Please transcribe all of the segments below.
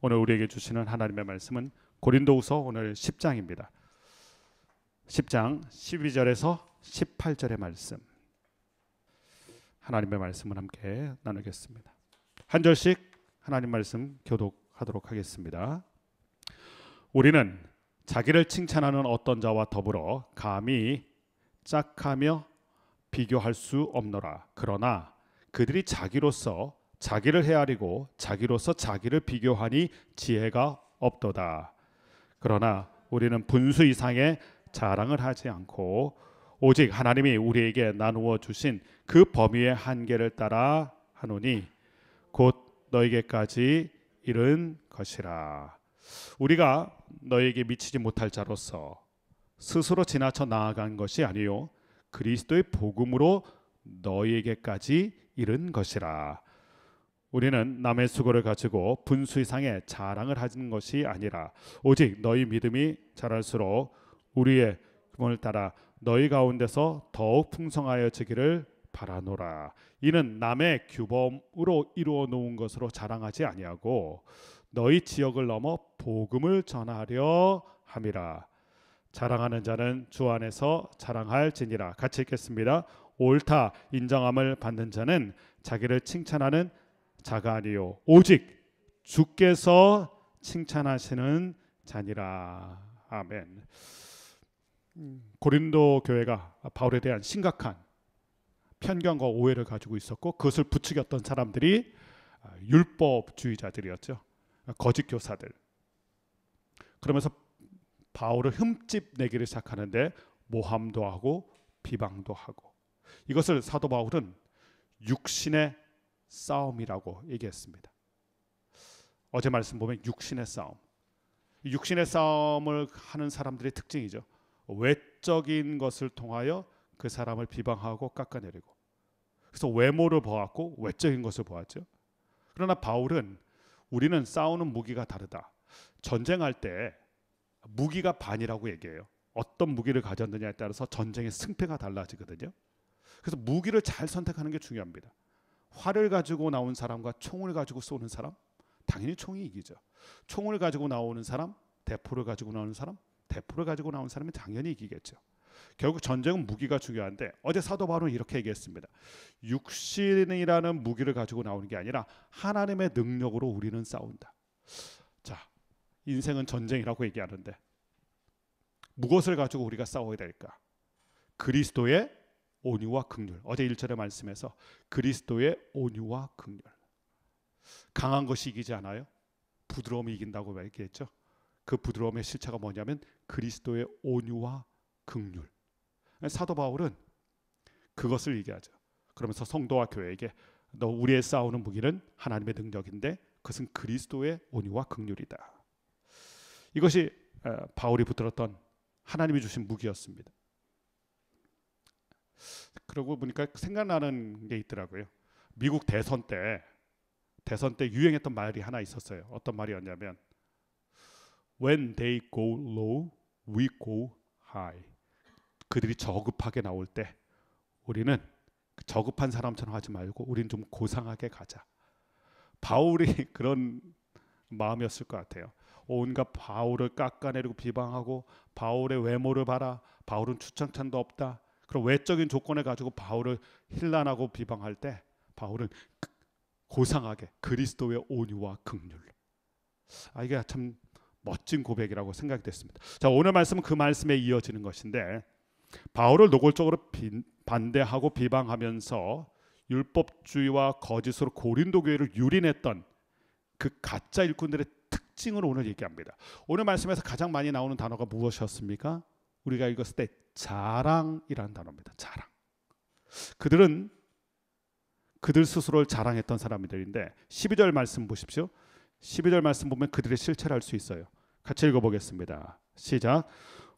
오늘 우리에게 주시는 하나님의 말씀은 고린도후서 오늘 10장입니다. 10장 12절에서 18절의 말씀, 하나님의 말씀을 함께 나누겠습니다. 한 절씩 하나님 말씀 교독하도록 하겠습니다. 우리는 자기를 칭찬하는 어떤 자와 더불어 감히 짝하며 비교할 수 없노라. 그러나 그들이 자기로서 자기를 헤아리고 자기로서 자기를 비교하니 지혜가 없도다. 그러나 우리는 분수 이상의 자랑을 하지 않고 오직 하나님이 우리에게 나누어 주신 그 범위의 한계를 따라 하노니 곧 너에게까지 이른 것이라. 우리가 너에게 미치지 못할 자로서 스스로 지나쳐 나아간 것이 아니요 그리스도의 복음으로 너에게까지 이른 것이라. 우리는 남의 수고를 가지고 분수 이상의 자랑을 하는 것이 아니라 오직 너희 믿음이 자랄수록 우리의 구원을 따라 너희 가운데서 더욱 풍성하여지기를 바라노라. 이는 남의 규범으로 이루어 놓은 것으로 자랑하지 아니하고 너희 지역을 넘어 복음을 전하려 함이라. 자랑하는 자는 주 안에서 자랑할지니라. 같이 읽겠습니다. 옳다 인정함을 받는 자는 자기를 칭찬하는 자가 아니요 오직 주께서 칭찬하시는 자니라. 아멘. 고린도 교회가 바울에 대한 심각한 편견과 오해를 가지고 있었고 그것을 부추겼던 사람들이 율법주의자들이었죠. 거짓 교사들. 그러면서 바울을 흠집 내기를 시작하는데 모함도 하고 비방도 하고, 이것을 사도 바울은 육신의 싸움이라고 얘기했습니다. 어제 말씀 보면 육신의 싸움. 육신의 싸움을 하는 사람들의 특징이죠. 외적인 것을 통하여 그 사람을 비방하고 깎아내리고, 그래서 외모를 보았고 외적인 것을 보았죠. 그러나 바울은 우리는 싸우는 무기가 다르다. 전쟁할 때 무기가 반이라고 얘기해요. 어떤 무기를 가졌느냐에 따라서 전쟁의 승패가 달라지거든요. 그래서 무기를 잘 선택하는 게 중요합니다. 활을 가지고 나온 사람과 총을 가지고 쏘는 사람, 당연히 총이 이기죠. 총을 가지고 나오는 사람, 대포를 가지고 나오는 사람, 대포를 가지고 나오는 사람이 당연히 이기겠죠. 결국 전쟁은 무기가 중요한데 어제 사도 바울은 이렇게 얘기했습니다. 육신이라는 무기를 가지고 나오는 게 아니라 하나님의 능력으로 우리는 싸운다. 자, 인생은 전쟁이라고 얘기하는데 무엇을 가지고 우리가 싸워야 될까? 그리스도의 온유와 긍휼. 어제 1절의 말씀에서 그리스도의 온유와 긍휼. 강한 것이 이기지 않아요? 부드러움이 이긴다고 얘기했죠. 그 부드러움의 실체가 뭐냐면 그리스도의 온유와 긍휼. 사도 바울은 그것을 얘기하죠. 그러면서 성도와 교회에게 너 우리의 싸우는 무기는 하나님의 능력인데 그것은 그리스도의 온유와 긍휼이다. 이것이 바울이 붙들었던 하나님이 주신 무기였습니다. 그러고 보니까 생각나는 게 있더라고요. 미국 대선 때 유행했던 말이 하나 있었어요. 어떤 말이었냐면 When they go low, we go high. 그들이 저급하게 나올 때 우리는 저급한 사람처럼 하지 말고 우리는 좀 고상하게 가자. 바울이 그런 마음이었을 것 같아요. 온갖 바울을 깎아내리고 비방하고 바울의 외모를 봐라. 바울은 추천찬도 없다. 그런 외적인 조건을 가지고 바울을 힐난하고 비방할 때 바울은 고상하게 그리스도의 온유와 긍휼. 이게 참 멋진 고백이라고 생각이 됐습니다. 자, 오늘 말씀은 그 말씀에 이어지는 것인데 바울을 노골적으로 반대하고 비방하면서 율법주의와 거짓으로 고린도 교회를 유린했던 그 가짜 일꾼들의 특징을 오늘 얘기합니다. 오늘 말씀에서 가장 많이 나오는 단어가 무엇이었습니까? 우리가 읽었을 때 자랑이라는 단어입니다. 자랑. 그들은 그들 스스로를 자랑했던 사람들인데 12절 말씀 보십시오. 12절 말씀 보면 그들의 실체를 알 수 있어요. 같이 읽어보겠습니다. 시작.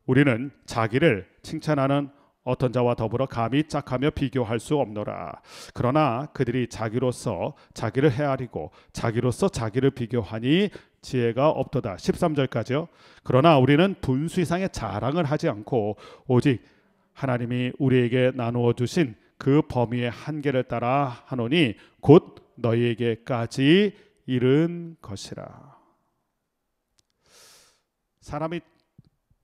우리는 자기를 칭찬하는 어떤 자와 더불어 감히 짝하며 비교할 수 없노라. 그러나 그들이 자기로서 자기를 헤아리고 자기로서 자기를 비교하니 지혜가 없도다. 13절까지요. 그러나 우리는 분수 이상의 자랑을 하지 않고 오직 하나님이 우리에게 나누어 주신 그 범위의 한계를 따라 하노니 곧 너희에게까지 이른 것이라. 사람이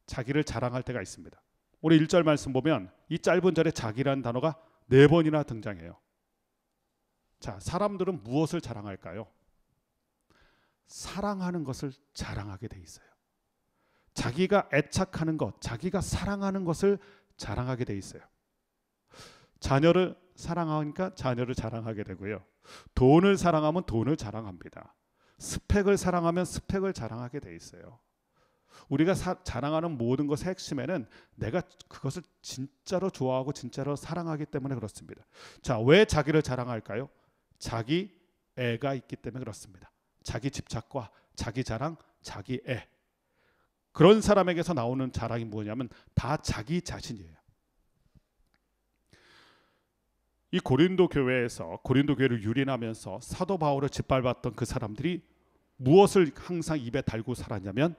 자기를 자랑할 때가 있습니다. 오늘 1절 말씀 보면 이 짧은 절에 자기라는 단어가 4번이나 등장해요. 자, 사람들은 무엇을 자랑할까요? 사랑하는 것을 자랑하게 돼 있어요. 자기가 애착하는 것, 자기가 사랑하는 것을 자랑하게 돼 있어요. 자녀를 사랑하니까 자녀를 자랑하게 되고요. 돈을 사랑하면 돈을 자랑합니다. 스펙을 사랑하면 스펙을 자랑하게 돼 있어요. 우리가 자랑하는 모든 것의 핵심에는 내가 그것을 진짜로 좋아하고 진짜로 사랑하기 때문에 그렇습니다. 자, 왜 자기를 자랑할까요? 자기 애가 있기 때문에 그렇습니다. 자기 집착과 자기 자랑, 자기 애. 그런 사람에게서 나오는 자랑이 뭐냐면 다 자기 자신이에요. 이 고린도 교회에서 고린도 교회를 유린하면서 사도 바울을 짓밟았던 그 사람들이 무엇을 항상 입에 달고 살았냐면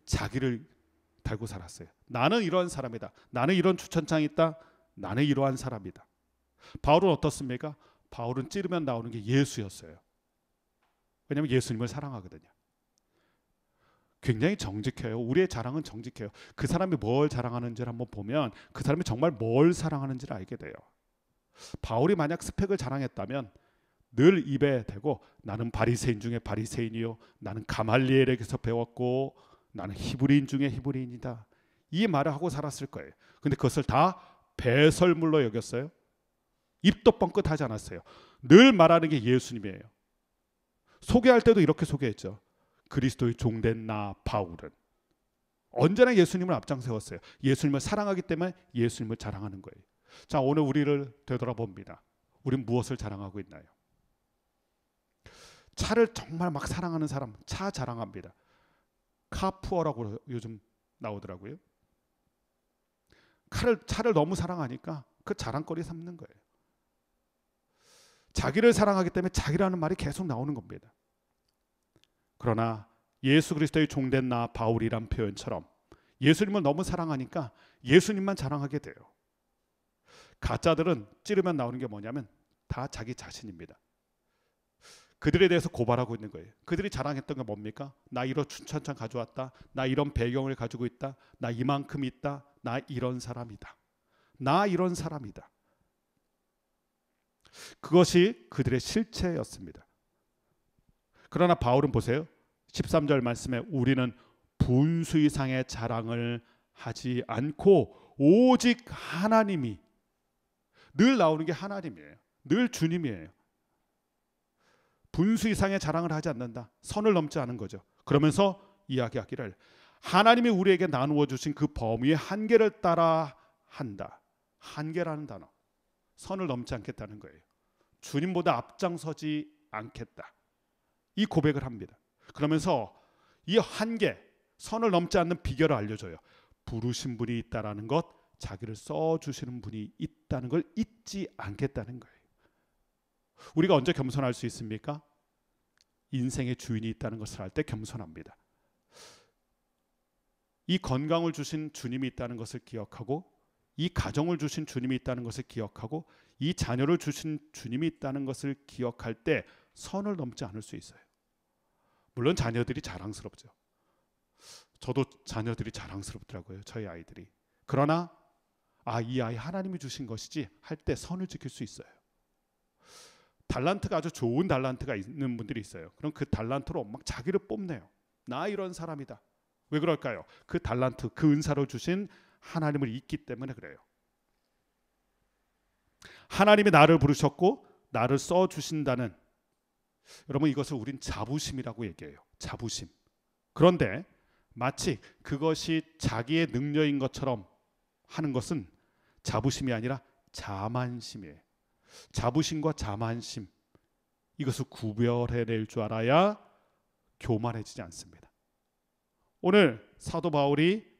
자기를 달고 살았어요. 나는 이러한 사람이다. 나는 이런 추천장이 있다. 나는 이러한 사람이다. 바울은 어떻습니까? 바울은 찌르면 나오는 게 예수였어요. 왜냐하면 예수님을 사랑하거든요. 굉장히 정직해요. 우리의 자랑은 정직해요. 그 사람이 뭘 자랑하는지를 한번 보면 그 사람이 정말 뭘 사랑하는지를 알게 돼요. 바울이 만약 스펙을 자랑했다면 늘 입에 대고 나는 바리새인 중에 바리새인이요, 나는 가말리엘에게서 배웠고 나는 히브리인 중에 히브리인이다, 이 말을 하고 살았을 거예요. 근데 그것을 다 배설물로 여겼어요. 입도 뻥끗하지 않았어요. 늘 말하는 게 예수님이에요. 소개할 때도 이렇게 소개했죠. 그리스도의 종된 나 바울은. 언제나 예수님을 앞장세웠어요. 예수님을 사랑하기 때문에 예수님을 자랑하는 거예요. 자, 오늘 우리를 되돌아봅니다. 우린 무엇을 자랑하고 있나요? 차를 정말 막 사랑하는 사람, 차 자랑합니다. 카푸어라고 요즘 나오더라고요. 차를 너무 사랑하니까 그 자랑거리 삼는 거예요. 자기를 사랑하기 때문에 자기라는 말이 계속 나오는 겁니다. 그러나 예수 그리스도의 종된 나 바울이란 표현처럼 예수님을 너무 사랑하니까 예수님만 자랑하게 돼요. 가짜들은 찌르면 나오는 게 뭐냐면 다 자기 자신입니다. 그들에 대해서 고발하고 있는 거예요. 그들이 자랑했던 게 뭡니까? 나 이런 춘천장 가져왔다. 나 이런 배경을 가지고 있다. 나 이만큼 있다. 나 이런 사람이다. 나 이런 사람이다. 그것이 그들의 실체였습니다. 그러나 바울은 보세요. 13절 말씀에 우리는 분수 이상의 자랑을 하지 않고 오직 하나님이, 늘 나오는 게 하나님이에요. 늘 주님이에요. 분수 이상의 자랑을 하지 않는다. 선을 넘지 않은 거죠. 그러면서 이야기하기를 하나님이 우리에게 나누어 주신 그 범위의 한계를 따라 한다. 한계라는 단어. 선을 넘지 않겠다는 거예요. 주님보다 앞장서지 않겠다. 이 고백을 합니다. 그러면서 이 한계, 선을 넘지 않는 비결을 알려줘요. 부르신 분이 있다라는 것, 자기를 써주시는 분이 있다는 걸 잊지 않겠다는 거예요. 우리가 언제 겸손할 수 있습니까? 인생의 주인이 있다는 것을 알 때 겸손합니다. 이 건강을 주신 주님이 있다는 것을 기억하고, 이 가정을 주신 주님이 있다는 것을 기억하고, 이 자녀를 주신 주님이 있다는 것을 기억할 때 선을 넘지 않을 수 있어요. 물론 자녀들이 자랑스럽죠. 저도 자녀들이 자랑스럽더라고요. 저희 아이들이. 그러나 이 아이 하나님이 주신 것이지 할 때 선을 지킬 수 있어요. 달란트가 아주 좋은 달란트가 있는 분들이 있어요. 그럼 그 달란트로 막 자기를 뽐내요. 나 이런 사람이다. 왜 그럴까요? 그 달란트, 그 은사를 주신 하나님을 잊기 때문에 그래요. 하나님이 나를 부르셨고 나를 써주신다는, 여러분 이것을 우린 자부심이라고 얘기해요. 자부심. 그런데 마치 그것이 자기의 능력인 것처럼 하는 것은 자부심이 아니라 자만심이에요. 자부심과 자만심, 이것을 구별해낼 줄 알아야 교만해지지 않습니다. 오늘 사도 바울이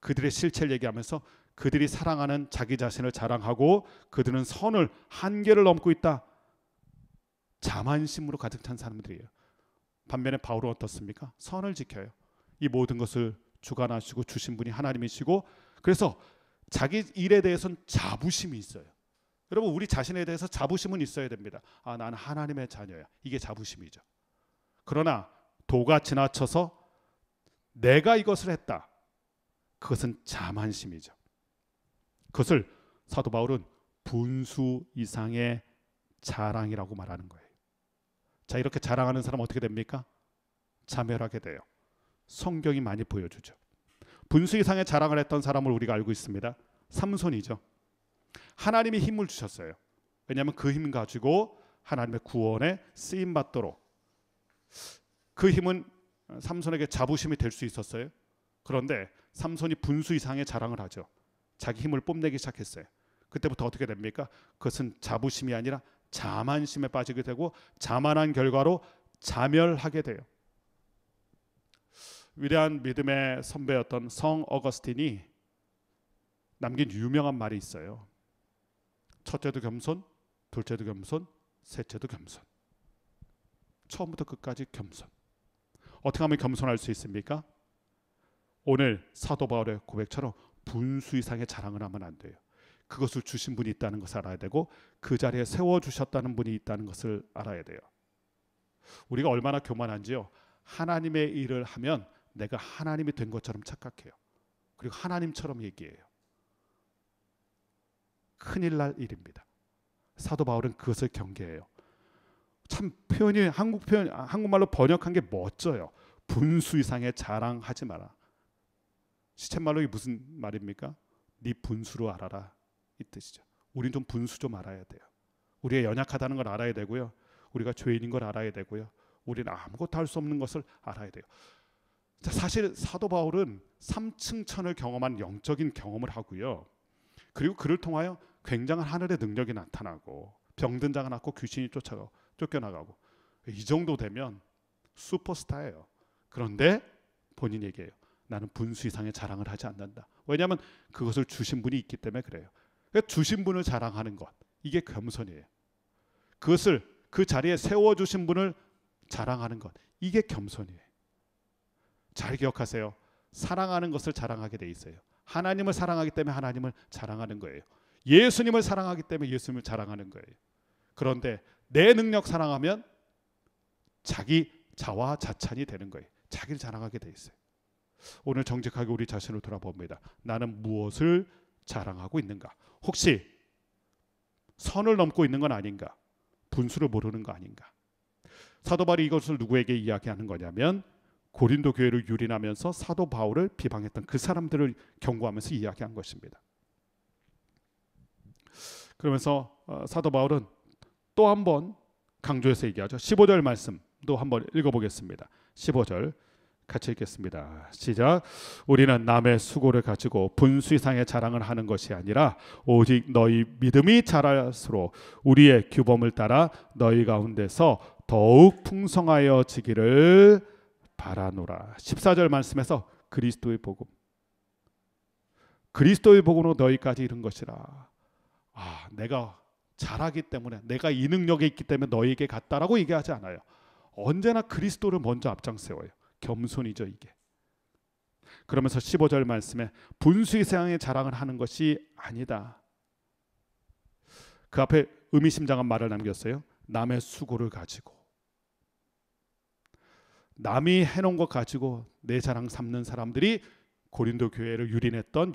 그들의 실체를 얘기하면서 그들이 사랑하는 자기 자신을 자랑하고 그들은 선을, 한계를 넘고 있다. 자만심으로 가득 찬 사람들이에요. 반면에 바울은 어떻습니까? 선을 지켜요. 이 모든 것을 주관하시고 주신 분이 하나님이시고, 그래서 자기 일에 대해서는 자부심이 있어요. 여러분 우리 자신에 대해서 자부심은 있어야 됩니다. 나는 하나님의 자녀야. 이게 자부심이죠. 그러나 도가 지나쳐서 내가 이것을 했다. 그것은 자만심이죠. 그것을 사도 바울은 분수 이상의 자랑이라고 말하는 거예요. 자, 이렇게 자랑하는 사람은 어떻게 됩니까? 자멸하게 돼요. 성경이 많이 보여주죠. 분수 이상의 자랑을 했던 사람을 우리가 알고 있습니다. 삼손이죠. 하나님이 힘을 주셨어요. 왜냐하면 그 힘 가지고 하나님의 구원에 쓰임 받도록. 그 힘은 삼손에게 자부심이 될 수 있었어요. 그런데 삼손이 분수 이상의 자랑을 하죠. 자기 힘을 뽐내기 시작했어요. 그때부터 어떻게 됩니까? 그것은 자부심이 아니라 자만심에 빠지게 되고 자만한 결과로 자멸하게 돼요. 위대한 믿음의 선배였던 성 어거스틴이 남긴 유명한 말이 있어요. 첫째도 겸손, 둘째도 겸손, 셋째도 겸손. 처음부터 끝까지 겸손. 어떻게 하면 겸손할 수 있습니까? 오늘 사도 바울의 고백처럼 분수 이상의 자랑을 하면 안 돼요. 그것을 주신 분이 있다는 것을 알아야 되고 그 자리에 세워주셨다는 분이 있다는 것을 알아야 돼요. 우리가 얼마나 교만한지요. 하나님의 일을 하면 내가 하나님이 된 것처럼 착각해요. 그리고 하나님처럼 얘기해요. 큰일 날 일입니다. 사도 바울은 그것을 경계해요. 참 표현이 한국말로 번역한 게 멋져요. 분수 이상의 자랑하지 마라. 시쳇말로 이게 무슨 말입니까? 네 분수로 알아라 이 뜻이죠. 우린 좀 분수 좀 알아야 돼요. 우리가 연약하다는 걸 알아야 되고요. 우리가 죄인인 걸 알아야 되고요. 우리는 아무것도 할 수 없는 것을 알아야 돼요. 자, 사실 사도 바울은 3층 천을 경험한 영적인 경험을 하고요. 그리고 그를 통하여 굉장한 하늘의 능력이 나타나고 병든 자가 낫고 귀신이 쫓겨나가고 이 정도 되면 슈퍼스타예요. 그런데 본인 얘기해요. 나는 분수 이상의 자랑을 하지 않는다. 왜냐하면 그것을 주신 분이 있기 때문에 그래요. 그러니까 주신 분을 자랑하는 것, 이게 겸손이에요. 그것을 그 자리에 세워주신 분을 자랑하는 것, 이게 겸손이에요. 잘 기억하세요. 사랑하는 것을 자랑하게 돼 있어요. 하나님을 사랑하기 때문에 하나님을 자랑하는 거예요. 예수님을 사랑하기 때문에 예수님을 자랑하는 거예요. 그런데 내 능력 사랑하면 자기 자화 자찬이 되는 거예요. 자기를 자랑하게 돼 있어요. 오늘 정직하게 우리 자신을 돌아봅니다. 나는 무엇을 자랑하고 있는가? 혹시 선을 넘고 있는 건 아닌가? 분수를 모르는 거 아닌가? 사도 바울이 이것을 누구에게 이야기하는 거냐면 고린도 교회를 유린하면서 사도 바울을 비방했던 그 사람들을 경고하면서 이야기한 것입니다. 그러면서 사도 바울은 또 한 번 강조해서 얘기하죠. 15절 말씀도 한번 읽어보겠습니다. 15절 같이 읽겠습니다. 시작. 우리는 남의 수고를 가지고 분수 이상의 자랑을 하는 것이 아니라 오직 너희 믿음이 자랄수록 우리의 규범을 따라 너희 가운데서 더욱 풍성하여지기를 바라노라. 14절 말씀에서 그리스도의 복음, 그리스도의 복음으로 너희까지 이른 것이라. 내가 잘하기 때문에, 내가 이 능력에 있기 때문에 너희에게 갔다라고 얘기하지 않아요. 언제나 그리스도를 먼저 앞장세워요. 겸손이죠 이게. 그러면서 15절 말씀에 분수 이상의 자랑을 하는 것이 아니다. 그 앞에 의미심장한 말을 남겼어요. 남의 수고를 가지고, 남이 해놓은 것 가지고 내 자랑 삼는 사람들이 고린도 교회를 유린했던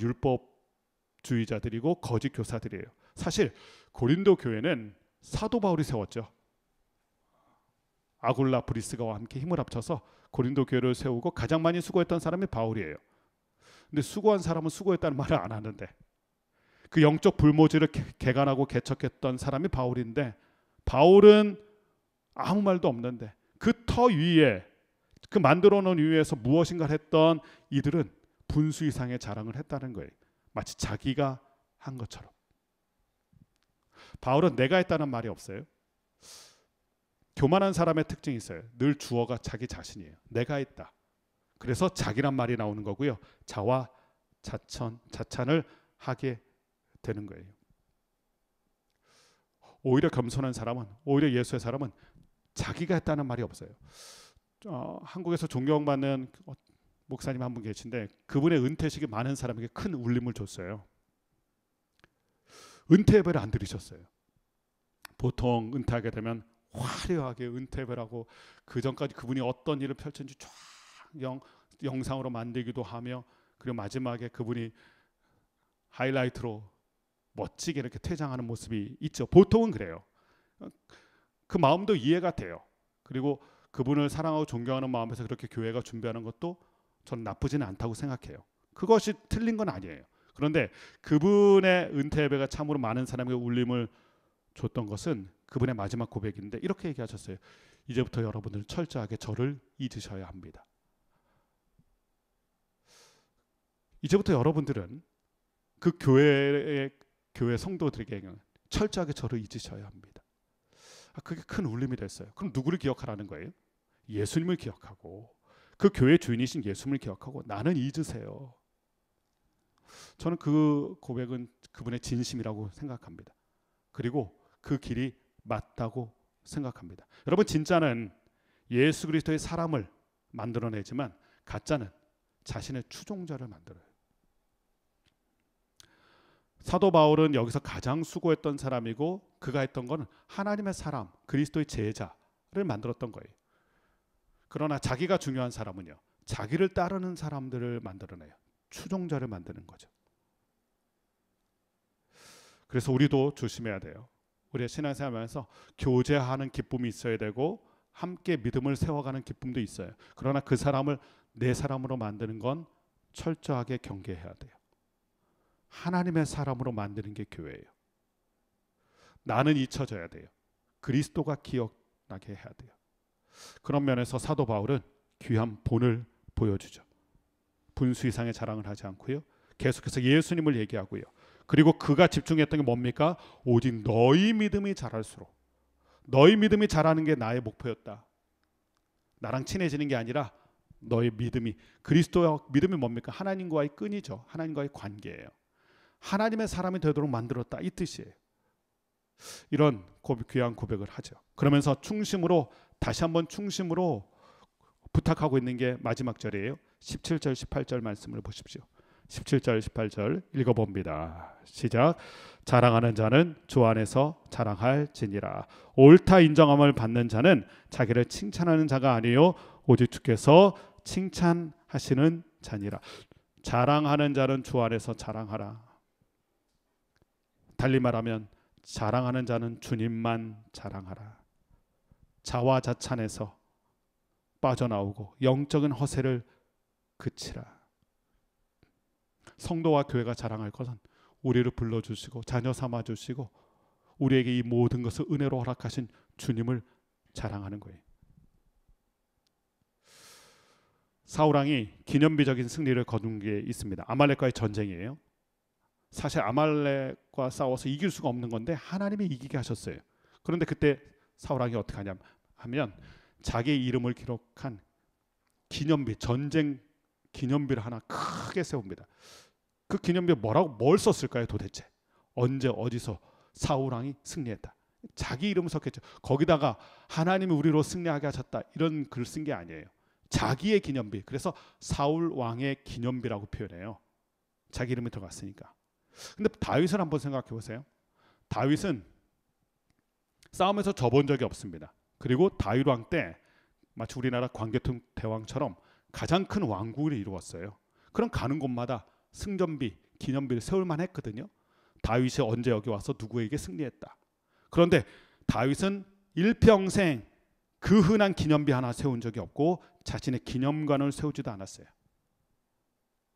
율법주의자들이고 거짓 교사들이에요. 사실 고린도 교회는 사도 바울이 세웠죠. 아굴라 브리스가와 함께 힘을 합쳐서 고린도 교회를 세우고 가장 많이 수고했던 사람이 바울이에요. 근데 수고한 사람은 수고했다는 말을 안 하는데 그 영적 불모지를 개간하고 개척했던 사람이 바울인데 바울은 아무 말도 없는데 그 터 위에, 그 만들어 놓은 위에서 무엇인가를 했던 이들은 분수 이상의 자랑을 했다는 거예요. 마치 자기가 한 것처럼. 바울은 내가 했다는 말이 없어요. 교만한 사람의 특징이 있어요. 늘 주어가 자기 자신이에요. 내가 했다. 그래서 자기란 말이 나오는 거고요. 자와 자찬을 하게 되는 거예요. 오히려 겸손한 사람은, 오히려 예수의 사람은 자기가 했다는 말이 없어요. 한국에서 존경받는 목사님 한 분 계신데 그분의 은퇴식이 많은 사람에게 큰 울림을 줬어요. 은퇴 예배를 안 들으셨어요. 보통 은퇴하게 되면 화려하게 은퇴 예배를 하고 그 전까지 그분이 어떤 일을 펼쳤는지 쫙 영상으로 만들기도 하며, 그리고 마지막에 그분이 하이라이트로 멋지게 이렇게 퇴장하는 모습이 있죠. 보통은 그래요. 그 마음도 이해가 돼요. 그리고 그분을 사랑하고 존경하는 마음에서 그렇게 교회가 준비하는 것도 저는 나쁘지는 않다고 생각해요. 그것이 틀린 건 아니에요. 그런데 그분의 은퇴 예배가 참으로 많은 사람에게 울림을 줬던 것은 그분의 마지막 고백인데 이렇게 얘기하셨어요. 이제부터 여러분들은 철저하게 저를 잊으셔야 합니다. 이제부터 여러분들은 그 교회 성도들에게 철저하게 저를 잊으셔야 합니다. 그게 큰 울림이 됐어요. 그럼 누구를 기억하라는 거예요? 예수님을 기억하고 그 교회 주인이신 예수님을 기억하고 나는 잊으세요. 저는 그 고백은 그분의 진심이라고 생각합니다. 그리고 그 길이 맞다고 생각합니다. 여러분, 진짜는 예수 그리스도의 사람을 만들어내지만 가짜는 자신의 추종자를 만들어요. 사도 바울은 여기서 가장 수고했던 사람이고 그가 했던 것은 하나님의 사람, 그리스도의 제자를 만들었던 거예요. 그러나 자기가 중요한 사람은요, 자기를 따르는 사람들을 만들어내요. 추종자를 만드는 거죠. 그래서 우리도 조심해야 돼요. 우리의 신앙생활하면서 교제하는 기쁨이 있어야 되고 함께 믿음을 세워가는 기쁨도 있어요. 그러나 그 사람을 내 사람으로 만드는 건 철저하게 경계해야 돼요. 하나님의 사람으로 만드는 게 교회예요. 나는 잊혀져야 돼요. 그리스도가 기억나게 해야 돼요. 그런 면에서 사도 바울은 귀한 본을 보여주죠. 분수 이상의 자랑을 하지 않고요. 계속해서 예수님을 얘기하고요. 그리고 그가 집중했던 게 뭡니까? 오직 너희 믿음이 자랄수록, 너희 믿음이 자라는 게 나의 목표였다. 나랑 친해지는 게 아니라 너의 믿음이, 그리스도의 믿음이 뭡니까? 하나님과의 끈이죠. 하나님과의 관계예요. 하나님의 사람이 되도록 만들었다, 이 뜻이에요. 이런 귀한 고백을 하죠. 그러면서 충심으로, 다시 한번 충심으로 부탁하고 있는 게 마지막 절이에요. 17절 18절 말씀을 보십시오. 17절 18절 읽어봅니다. 시작. 자랑하는 자는 주 안에서 자랑할지니라. 옳다 인정함을 받는 자는 자기를 칭찬하는 자가 아니요 오직 주께서 칭찬하시는 자니라. 자랑하는 자는 주 안에서 자랑하라. 달리 말하면 자랑하는 자는 주님만 자랑하라. 자화자찬에서 빠져나오고 영적인 허세를 그치라. 성도와 교회가 자랑할 것은 우리를 불러주시고 자녀 삼아주시고 우리에게 이 모든 것을 은혜로 허락하신 주님을 자랑하는 거예요. 사울왕이 기념비적인 승리를 거둔 게 있습니다. 아말렉과의 전쟁이에요. 사실 아말렉과 싸워서 이길 수가 없는 건데 하나님이 이기게 하셨어요. 그런데 그때 사울왕이 어떻게 하냐 하면 자기의 이름을 기록한 기념비, 전쟁 기념비를 하나 크게 세웁니다. 그 기념비에 뭘 썼을까요 도대체? 언제 어디서 사울왕이 승리했다. 자기 이름을 썼겠죠. 거기다가 하나님이 우리로 승리하게 하셨다 이런 글 쓴 게 아니에요. 자기의 기념비. 그래서 사울왕의 기념비라고 표현해요. 자기 이름이 들어갔으니까. 근데 다윗을 한번 생각해 보세요. 다윗은 싸움에서 져본 적이 없습니다. 그리고 다윗 왕 때 마치 우리나라 광개토 대왕처럼 가장 큰 왕국을 이루었어요. 그럼 가는 곳마다 승전비, 기념비를 세울만 했거든요. 다윗이 언제 여기 와서 누구에게 승리했다. 그런데 다윗은 일평생 그 흔한 기념비 하나 세운 적이 없고 자신의 기념관을 세우지도 않았어요.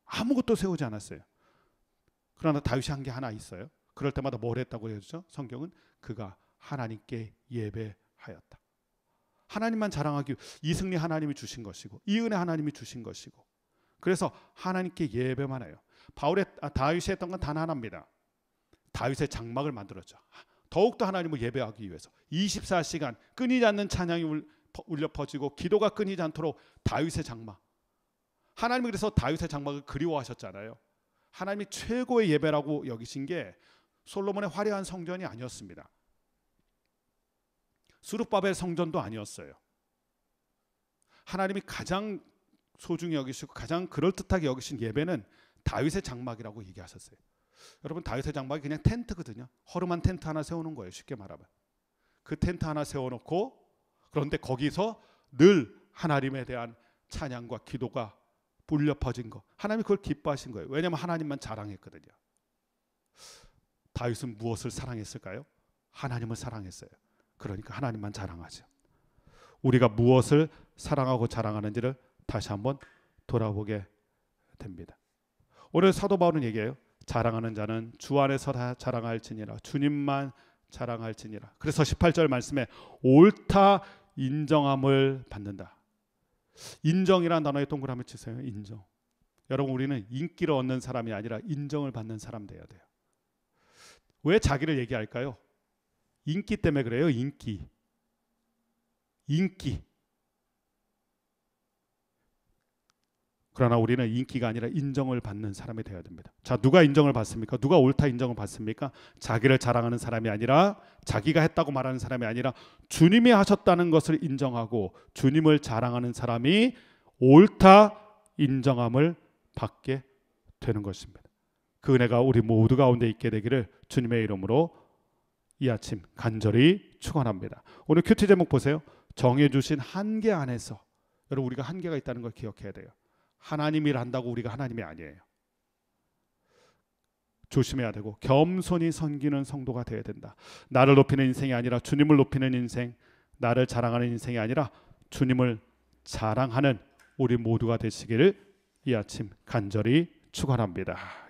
아무것도 세우지 않았어요. 그러나 다윗이 한 게 하나 있어요. 그럴 때마다 뭘 했다고 해주죠? 성경은 그가 하나님께 예배하였다. 하나님만 자랑하기, 이 승리 하나님이 주신 것이고 이 은혜 하나님이 주신 것이고 그래서 하나님께 예배만 해요. 다윗이 했던 건 단 하나입니다. 다윗의 장막을 만들었죠. 더욱더 하나님을 예배하기 위해서 24시간 끊이지 않는 찬양이 울려 퍼지고 기도가 끊이지 않도록 다윗의 장막. 하나님이 그래서 다윗의 장막을 그리워하셨잖아요. 하나님이 최고의 예배라고 여기신 게 솔로몬의 화려한 성전이 아니었습니다. 스룹바벨 성전도 아니었어요. 하나님이 가장 소중히 여기시고 가장 그럴듯하게 여기신 예배는 다윗의 장막이라고 얘기하셨어요. 여러분, 다윗의 장막이 그냥 텐트거든요. 허름한 텐트 하나 세우는 거예요. 쉽게 말하면. 그 텐트 하나 세워놓고 그런데 거기서 늘 하나님에 대한 찬양과 기도가 울려 퍼진 거. 하나님이 그걸 기뻐하신 거예요. 왜냐하면 하나님만 자랑했거든요. 다윗은 무엇을 사랑했을까요? 하나님을 사랑했어요. 그러니까 하나님만 자랑하죠. 우리가 무엇을 사랑하고 자랑하는지를 다시 한번 돌아보게 됩니다. 오늘 사도 바울은 얘기해요. 자랑하는 자는 주 안에서 다 자랑할지니라. 주님만 자랑할지니라. 그래서 18절 말씀에 옳다 인정함을 받는다. 인정이라는 단어에 동그라미 치세요. 인정. 여러분, 우리는 인기를 얻는 사람이 아니라 인정을 받는 사람 돼야 돼요. 왜 자기를 얘기할까요? 인기 때문에 그래요. 인기. 그러나 우리는 인기가 아니라 인정을 받는 사람이 되어야 됩니다. 자, 누가 인정을 받습니까? 누가 옳다 인정을 받습니까? 자기를 자랑하는 사람이 아니라, 자기가 했다고 말하는 사람이 아니라 주님이 하셨다는 것을 인정하고 주님을 자랑하는 사람이 옳다 인정함을 받게 되는 것입니다. 그 은혜가 우리 모두 가운데 있게 되기를 주님의 이름으로 이 아침 간절히 축원합니다. 오늘 큐티 제목 보세요. 정해주신 한계 안에서. 여러분, 우리가 한계가 있다는 걸 기억해야 돼요. 하나님이 한다고 우리가 하나님이 아니에요. 조심해야 되고 겸손히 섬기는 성도가 되어야 된다. 나를 높이는 인생이 아니라 주님을 높이는 인생, 나를 자랑하는 인생이 아니라 주님을 자랑하는 우리 모두가 되시기를 이 아침 간절히 축원합니다.